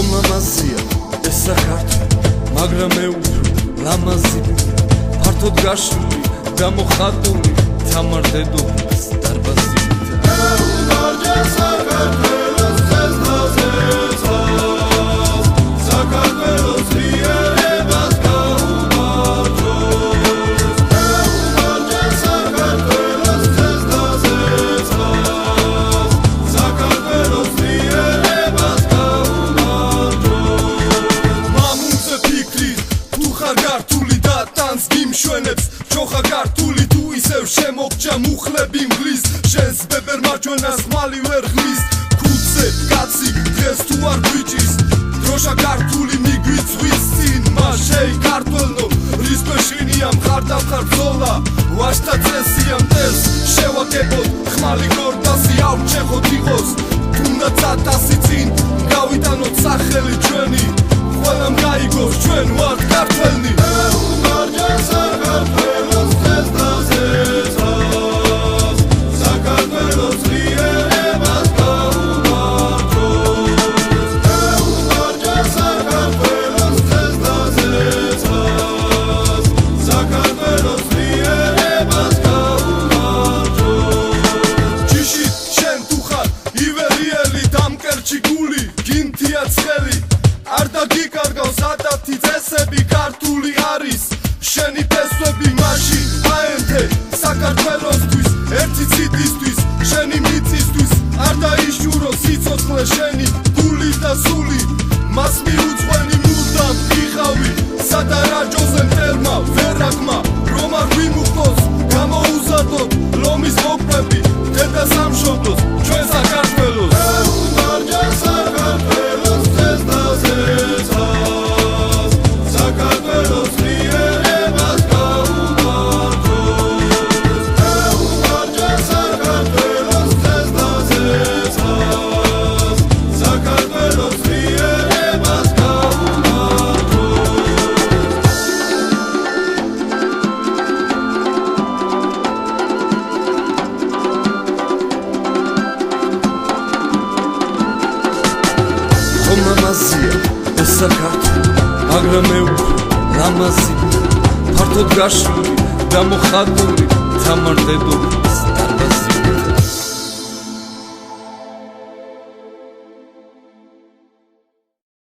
ხომამაზია ეს საქართველო, მაგრამ მეუბნე ლამაზია, ფართოდ გაშლილი და მოხატული თამარ დედოფლის დარბაზით. ეუნარჯე საქართველოს ხესნაზე წავს, საქართველოს ძლიერებას გაუმარჯოს. ეუნარჯე საქართველოს ხესნაზე წავს, საქართველოს ძლიერებას გაუმარჯოს. მამულზე ფიქრით თუ ხარ გართული და ტანს გიმშვენებს, ჩოხა გართული თუ ისევ შემოგჭა მუხლები მღლის, შენს ბებერ მარჯვენას ხმალი ვერ ხმის. ქუდზე კაცი დღეს თუ არ გვიჭის, დროშა ქართული მიგვიწვის წინ, მას შეი ქართველნო რის ქვეშინია მხარ და მხარ ბრძოლა, ვაჟთა წესია მტერს შევაკებოთ, ხმალი გორდასი ავრჩეხოთ იყოს, თუნდაც 1000 წინ გავიტანოთ სახელი ჩვენი, ყველამ გაიგოს ჩვენ ვართ ქართველნი. ეუნარჯე საქართველოს ხესნაზე წავს, საქართველოს ძლიერებას გაუმარჯოს. ეუნარჯე საქართველოს ხესნაზე წავს, საქართველოს ძლიერებას გაუმარჯოს. ჯიშით შენ თუ ხარ ივერიელი დამკერჩი გული, გინთია ცხელი, არ დაგიკარგავს ადათი წესები, ქართული არის შენი ფესვები, მაშინ აენთე საქართველოსთვის, ერთი ციდისთვის, შენი მიწისთვის, არ დაიშურო სიცოცხლე შენი, გული და სული, მას მიუძღვენი მუდამ ვიხავი, სადარაჯოზე მტერმა ვერაგმა, რომ არ ვიმუხტოს, გამოუზადოთ ლომის მოკვები, დედა სამშობლოს, ჩვენ საქართველოს. ეუნარჯე საქართველოს ხესნაზე წავს, საქართველოს ძლიერებას გაუმარჯოს. ეუნარჯე საქართველოს ხესნაზე წავს, საქართველოს ძლიერებას ხომამაზია ეს საქართველო, მაგრამ მეუბნე ლამაზია, ფართოდ გაშლილი და მოხატული თამარ დედოფლის